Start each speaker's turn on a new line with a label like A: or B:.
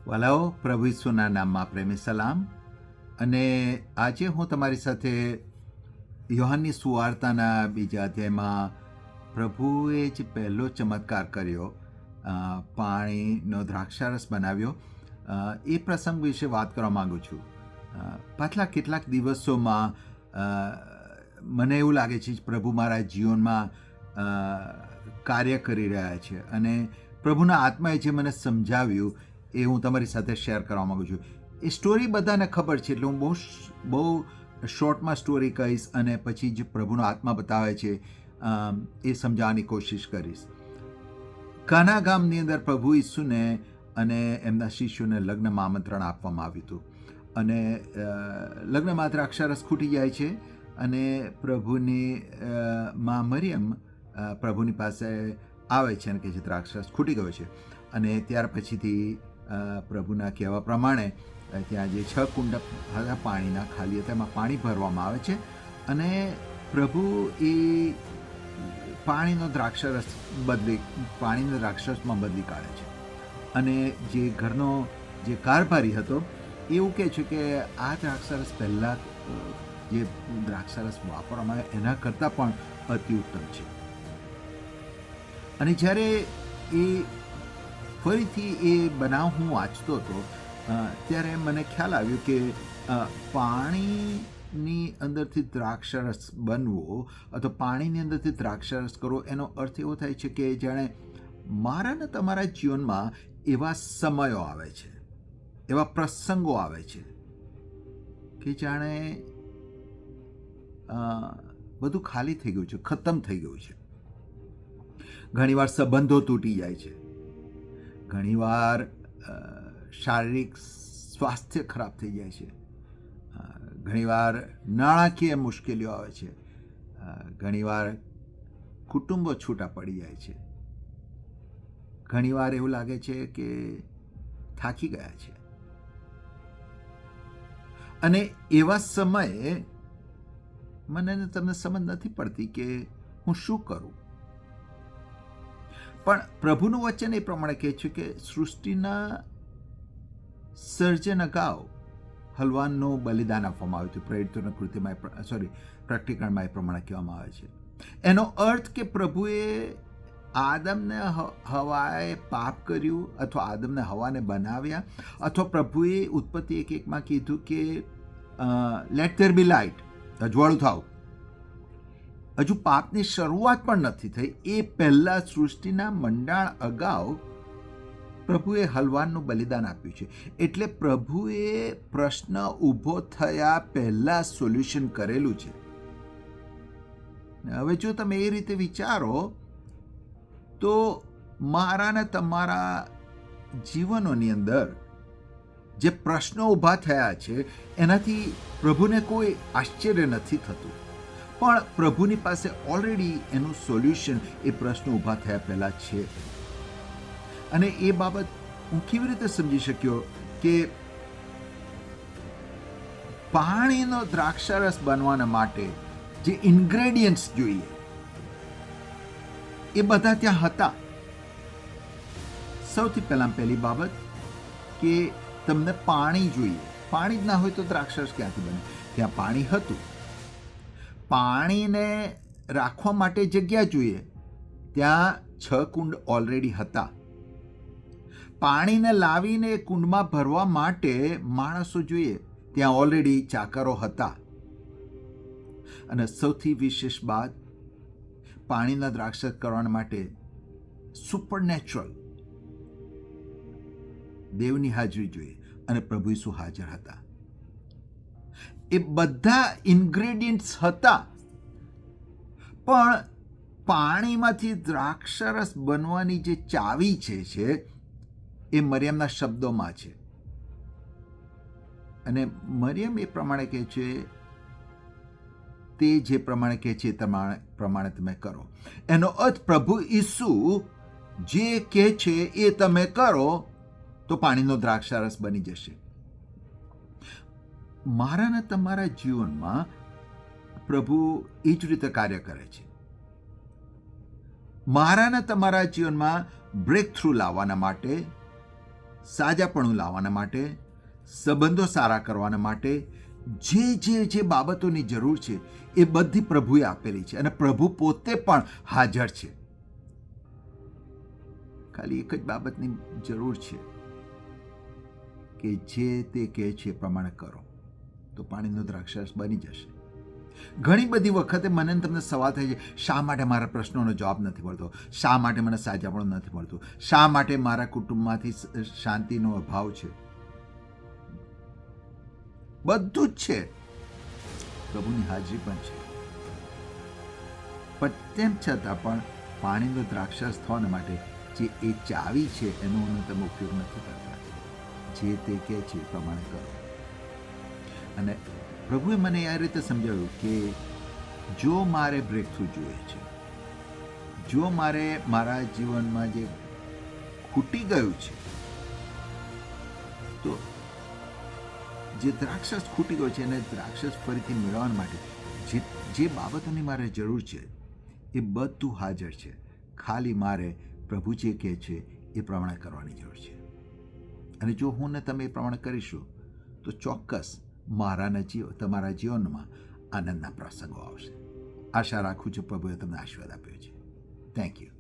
A: વાલાઓ, પ્રભુ ઈસુના નામમાં પ્રેમી સલામ. અને આજે હું તમારી સાથે યોહાનની સુવાર્તાના બીજા અધ્યાયમાં પ્રભુએ જે પહેલો ચમત્કાર કર્યો, પાણીનો દ્રાક્ષારસ બનાવ્યો, એ પ્રસંગ વિશે વાત કરવા માગું છું. પાછલા કેટલાક દિવસોમાં મને એવું લાગે છે કે પ્રભુ મારા જીવનમાં કાર્ય કરી રહ્યા છે, અને પ્રભુના આત્માએ જે મને સમજાવ્યું એ હું તમારી સાથે શેર કરવા માગું છું. એ સ્ટોરી બધાને ખબર છે, એટલે હું બહુ શોર્ટમાં સ્ટોરી કહીશ, અને પછી જે પ્રભુનો આત્મા બતાવે છે એ સમજાવવાની કોશિશ કરીશ. કાના ગામની અંદર પ્રભુ ઈસુને અને એમના શિષ્યોને લગ્નમાં આમંત્રણ આપવામાં આવ્યું હતું, અને લગ્નમાં દ્રાક્ષારસ ખૂટી જાય છે, અને પ્રભુની માં મરિયમ પ્રભુની પાસે આવે છે અને કહે છે દ્રાક્ષારસ ખૂટી ગયો છે. અને ત્યાર પછીથી પ્રભુના કહેવા પ્રમાણે ત્યાં જે 6 કુંડ હતા પાણીના ખાલી હતા, એમાં પાણી ભરવામાં આવે છે, અને પ્રભુ એ પાણીનો દ્રાક્ષરસમાં બદલી કાઢે છે. અને જે ઘરનો જે કારભારી હતો એવું કહે છે કે આ દ્રાક્ષરસ પહેલાં જે દ્રાક્ષરસ વાપરવામાં આવે એના કરતાં પણ અતિ ઉત્તમ છે. અને જ્યારે એ ફરીથી એ બનાવ હું વાંચતો હતો ત્યારે મને ખ્યાલ આવ્યો કે પાણીની અંદરથી દ્રાક્ષરસ બનવો અથવા પાણીની અંદરથી દ્રાક્ષરસ કરવો, એનો અર્થ એવો થાય છે કે જાણે મારા ને તમારા જીવનમાં એવા સમયો આવે છે, એવા પ્રસંગો આવે છે કે જાણે બધું ખાલી થઈ ગયું છે, ખતમ થઈ ગયું છે. ઘણીવાર સંબંધો તૂટી જાય છે, ઘણીવાર શારીરિક સ્વાસ્થ્ય ખરાબ થઈ જાય છે, ઘણીવાર નાણાકીય મુશ્કેલીઓ આવે છે, ઘણીવાર કુટુંબો છૂટા પડી જાય છે, ઘણીવાર એવું લાગે છે કે થાકી ગયા છે. અને એવા સમયે મને તમને સમજ નથી પડતી કે હું શું કરું. પણ પ્રભુનું વચન એ પ્રમાણે કહે છે કે સૃષ્ટિના સર્જન અગાઉ હલવાનનું બલિદાન આપવામાં આવ્યું હતું. પ્રેરિતોના કૃતિમાં પ્રકટીકરણમાં એ પ્રમાણે કહેવામાં આવે છે. એનો અર્થ કે પ્રભુએ આદમને હવાએ પાપ કર્યું, અથવા આદમને હવાને બનાવ્યા, અથવા પ્રભુએ ઉત્પત્તિ 1:1 કીધું કે લેટ ધેર બી લાઇટ, અજવાળું થાવ. હજુ પાપની શરૂઆત પણ નથી થઈ. એ પહેલા સૃષ્ટિના મંડાણ અગાઉ પ્રભુએ હલવાનનું બલિદાન આપ્યું છે. એટલે પ્રભુએ પ્રશ્ન ઊભો થયા પહેલા સોલ્યુશન કરેલું છે. હવે જો તમે એ રીતે વિચારો તો મારા ને તમારા જીવનોની અંદર જે પ્રશ્નો ઊભા થયા છે એનાથી પ્રભુને કોઈ આશ્ચર્ય નથી થતું, પણ પ્રભુની પાસે ઓલરેડી એનું સોલ્યુશન એ પ્રશ્નો ઊભા થયા પહેલા છે. અને એ બાબત હું કેવી રીતે સમજી શક્યો કે પાણીનો દ્રાક્ષારસ બનવાના માટે જે ઇન્ગ્રેડિયન્ટ્સ જોઈએ એ બધા ત્યાં હતા. સૌથી પહેલી બાબત કે તમને પાણી જોઈએ. પાણી જ ના હોય તો દ્રાક્ષરસ ક્યાંથી બને? ત્યાં પાણી હતું. પાણીને રાખવા માટે જગ્યા જોઈએ. ત્યાં 6 કુંડ ઓલરેડી હતા. પાણીને લાવીને કુંડમાં ભરવા માટે માણસો જોઈએ. ત્યાં ઓલરેડી ચાકરો હતા. અને સૌથી વિશેષ વાત, પાણીના દ્રાક્ષરસ કરવા માટે સુપરનેચરલ દેવની હાજરી જોઈએ, અને પ્રભુ ઈસુ હાજર હતા. એ બધા ઇન્ગ્રેડિયન્ટ્સ હતા, પણ પાણીમાંથી દ્રાક્ષરસ બનવાની જે ચાવી છે એ મરિયમના શબ્દોમાં છે. અને મરિયમ એ પ્રમાણે કહે છે, તે જે પ્રમાણે કહે છે એ પ્રમાણે તમે કરો. એનો અર્થ પ્રભુ ઈસુ જે કહે છે એ તમે કરો તો પાણીનો દ્રાક્ષારસ બની જશે. મારા ને તમારા જીવનમાં પ્રભુ એ જ રીતે કાર્ય કરે છે. મારા ને તમારા જીવનમાં બ્રેક થ્રુ લાવવાના માટે, સાજાપણું લાવવાના માટે, સંબંધો સારા કરવાના માટે જે બાબતોની જરૂર છે એ બધી પ્રભુએ આપેલી છે, અને પ્રભુ પોતે પણ હાજર છે. ખાલી એક જ બાબતની જરૂર છે કે જે તે કહે છે એ પ્રમાણે કરો, તો પાણીનો દ્રાક્ષરસ બની જશે. ઘણી બધી વખતે મને તમને સવાલ થાય છે, શા માટે મારા પ્રશ્નોનો જવાબ નથી મળતો, શા માટે મને સાજાપણું નથી મળતું, શા માટે મારા કુટુંબમાંથી શાંતિનો અભાવ છે. બધું જ છે, પ્રભુની હાજરી પણ છે, પણ તેમ છતાં પણ પાણીનો દ્રાક્ષરસ થવાના માટે જે એ ચાવી છે એનો તમે ઉપયોગ નથી કરતા. જે તે કહે છે એ પ્રમાણે કરો. અને પ્રભુએ મને આ રીતે સમજાવ્યું કે જો મારે બ્રેકથ્રુ જોઈએ છે, જો મારે મારા જીવનમાં જે ખૂટી ગયું છે, તો જે દ્રાક્ષરસ ખૂટી ગયો છે એને દ્રાક્ષરસ ફરીથી મેળવવા માટે જે બાબતોની મારે જરૂર છે એ બધું હાજર છે. ખાલી મારે પ્રભુ જે કહે છે એ પ્રમાણે કરવાની જરૂર છે. અને જો હું ને તમે એ પ્રમાણે કરીશું તો ચોક્કસ તમારા જીવનમાં આનંદના પ્રસંગો આવશે. આશા રાખું છું પ્રભુએ તમને આશીર્વાદ આપ્યો છે. Thank you.